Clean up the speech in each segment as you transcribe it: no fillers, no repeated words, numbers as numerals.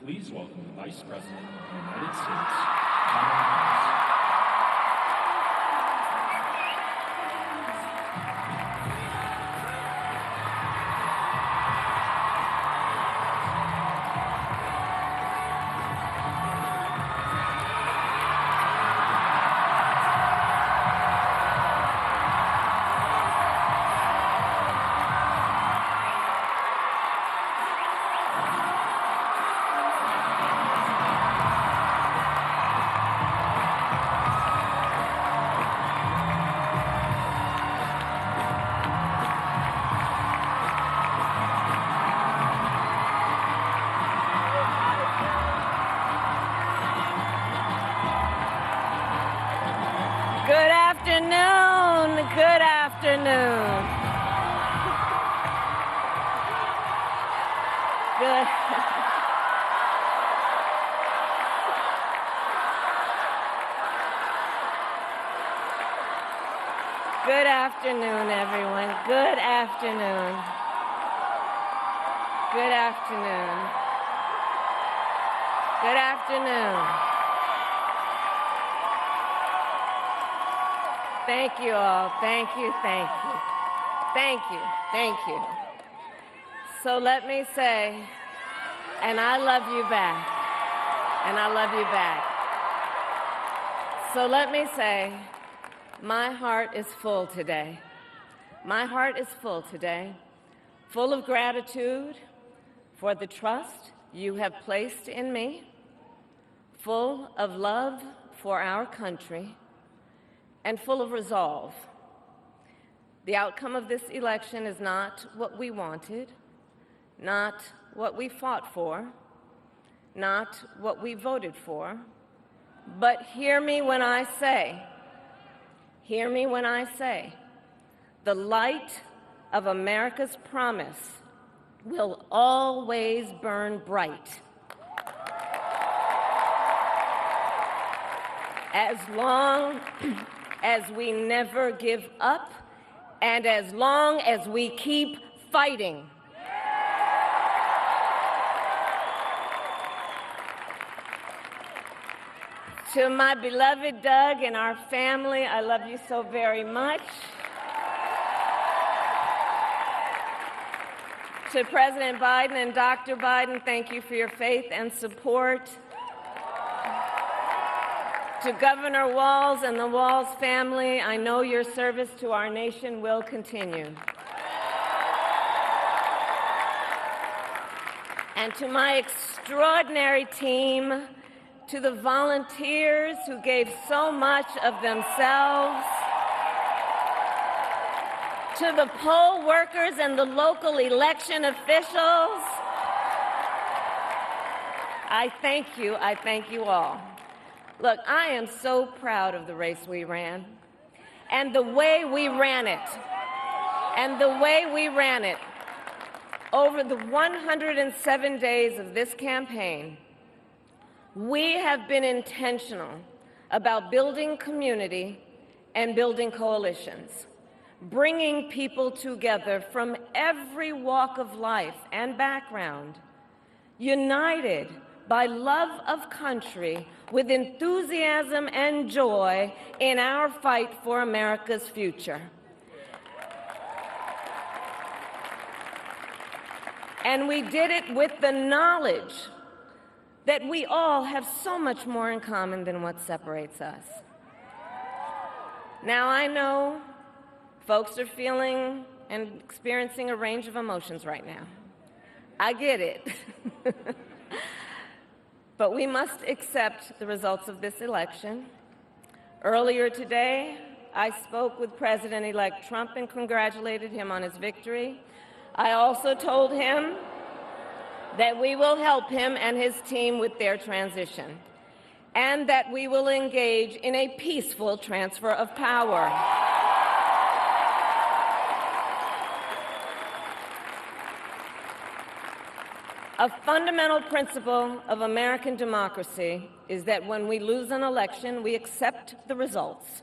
Please welcome the Vice President of the United States, Kamala. Good afternoon. Good afternoon. Good. Good afternoon, everyone. Good afternoon. Good afternoon. Good afternoon. Thank you all. Thank you, thank you. Thank you, thank you. So let me say, and I love you back, and I love you back. So let me say, my heart is full today. My heart is full today, full of gratitude for the trust you have placed in me, full of love for our country, and full of resolve. The outcome of this election is not what we wanted, not what we fought for, not what we voted for, but hear me when I say, the light of America's promise will always burn bright. As long as we never give up, and as long as we keep fighting. To my beloved Doug and our family, I love you so very much. To President Biden and Dr. Biden, thank you for your faith and support. To Governor Walz and the Walz family, I know your service to our nation will continue. And to my extraordinary team, to the volunteers who gave so much of themselves, to the poll workers and the local election officials, I thank you all. Look, I am so proud of the race we ran and the way we ran it. Over the 107 days of this campaign, we have been intentional about building community and building coalitions, bringing people together from every walk of life and background, united by love of country, with enthusiasm and joy in our fight for America's future. And we did it with the knowledge that we all have so much more in common than what separates us. Now, I know folks are feeling and experiencing a range of emotions right now. I get it. But we must accept the results of this election. Earlier today, I spoke with President-elect Trump and congratulated him on his victory. I also told him that we will help him and his team with their transition, and that we will engage in a peaceful transfer of power. A fundamental principle of American democracy is that when we lose an election, we accept the results.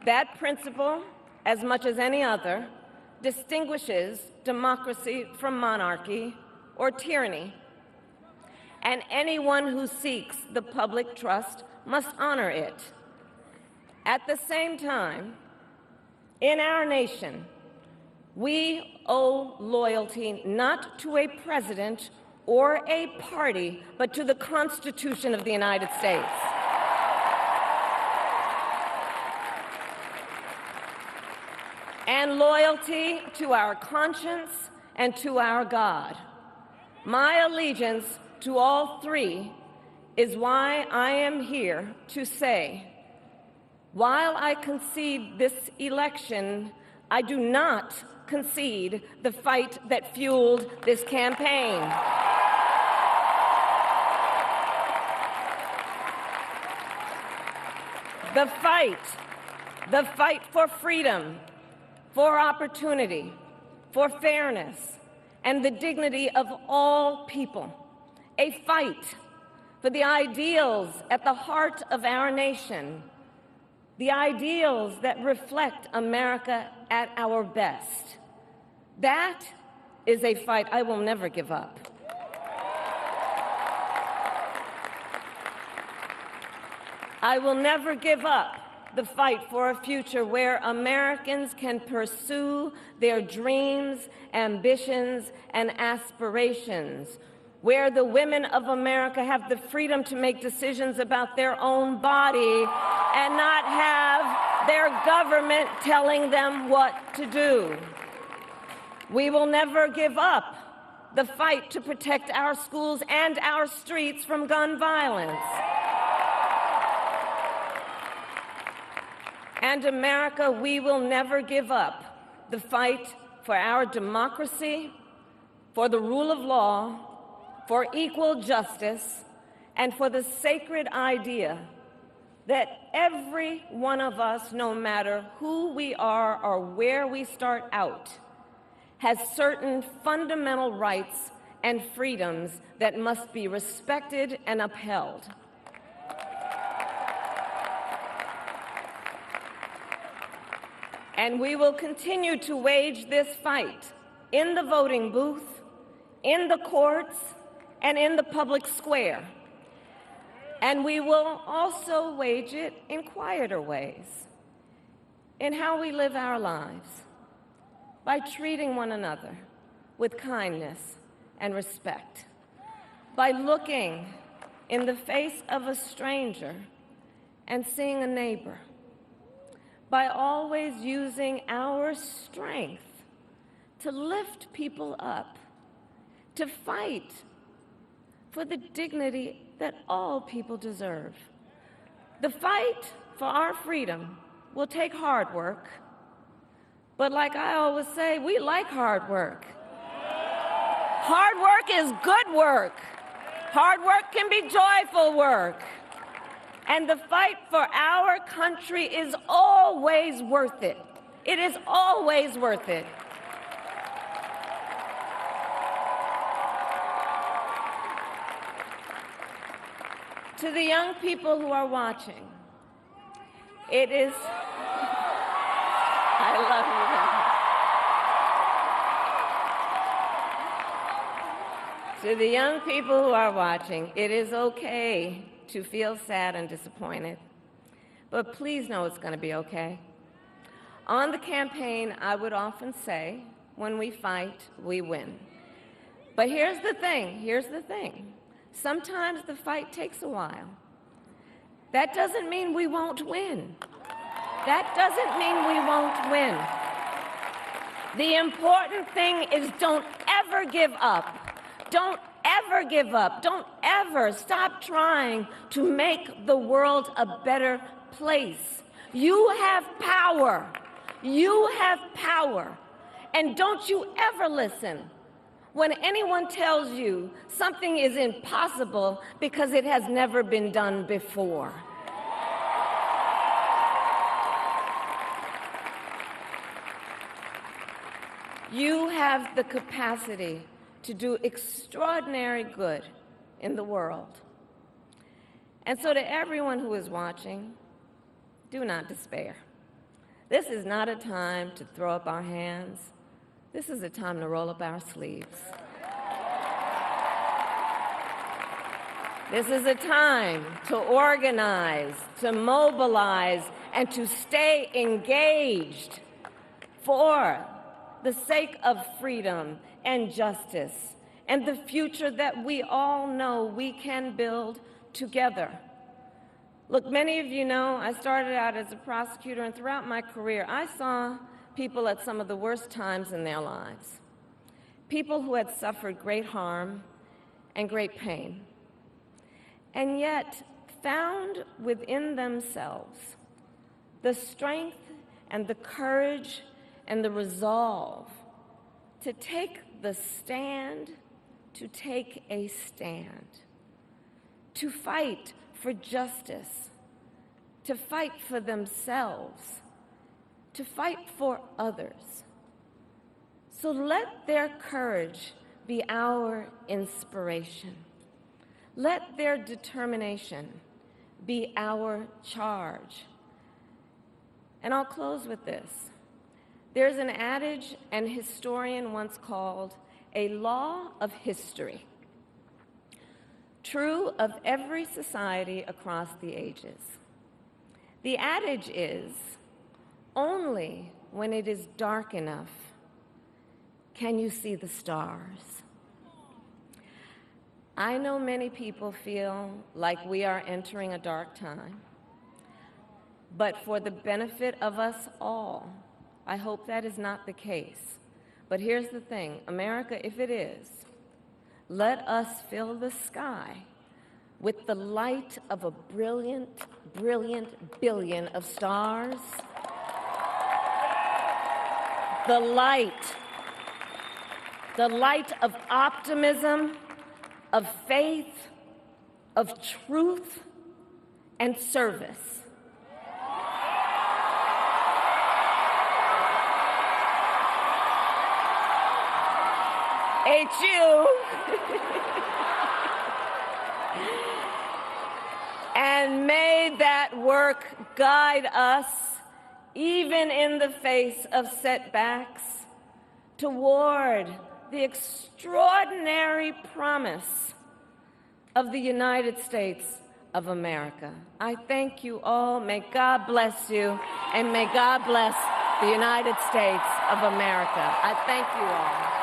That principle, as much as any other, distinguishes democracy from monarchy or tyranny. and anyone who seeks the public trust must honor it. At the same time, in our nation, we owe loyalty not to a president or a party, but to the Constitution of the United States. And loyalty to our conscience and to our God. My allegiance to all three is why I am here to say, while I concede this election, I do not concede the fight that fueled this campaign. The fight for freedom, for opportunity, for fairness, and the dignity of all people. A fight for the ideals at the heart of our nation, the ideals that reflect America at our best. That is a fight I will never give up. I will never give up the fight for a future where Americans can pursue their dreams, ambitions, and aspirations, where the women of America have the freedom to make decisions about their own body and not have their government telling them what to do. We will never give up the fight to protect our schools and our streets from gun violence. And America, we will never give up the fight for our democracy, for the rule of law, for equal justice, and for the sacred idea that every one of us, no matter who we are or where we start out, has certain fundamental rights and freedoms that must be respected and upheld. And we will continue to wage this fight in the voting booth, in the courts, and in the public square. And we will also wage it in quieter ways, in how we live our lives, by treating one another with kindness and respect, by looking in the face of a stranger and seeing a neighbor, by always using our strength to lift people up, to fight for the dignity that all people deserve. The fight for our freedom will take hard work, but like I always say, we like hard work. Hard work is good work. Hard work can be joyful work. And the fight for our country is always worth it. It is always worth it. To the young people who are watching, it is, I love you. To the young people who are watching, it is okay to feel sad and disappointed, but please know it's going to be okay. On the campaign, I would often say, when we fight, we win. But here's the thing. Sometimes the fight takes a while. That doesn't mean we won't win. That doesn't mean we won't win. The important thing is don't ever give up. Don't ever give up. Don't ever stop trying to make the world a better place. You have power. You have power. And don't you ever listen when anyone tells you something is impossible because it has never been done before. You have the capacity to do extraordinary good in the world. And so to everyone who is watching, do not despair. This is not a time to throw up our hands. This is a time to roll up our sleeves. This is a time to organize, to mobilize, and to stay engaged for the sake of freedom and justice and the future that we all know we can build together. Look, many of you know I started out as a prosecutor, and throughout my career, I saw people at some of the worst times in their lives. People who had suffered great harm and great pain, and yet found within themselves the strength and the courage and the resolve to take the stand, to take a stand, to fight for justice, to fight for themselves, to fight for others. So let their courage be our inspiration. Let their determination be our charge. And I'll close with this. There's an adage an historian once called a law of history, true of every society across the ages. The adage is, only when it is dark enough can you see the stars. I know many people feel like we are entering a dark time, but for the benefit of us all, I hope that is not the case. But here's the thing, America, if it is, let us fill the sky with the light of a brilliant, brilliant billion of stars. The light of optimism, of faith, of truth, and service. HU. And may that work guide us, even in the face of setbacks, toward the extraordinary promise of the United States of America. I thank you all. May God bless you, and may God bless the United States of America. I thank you all.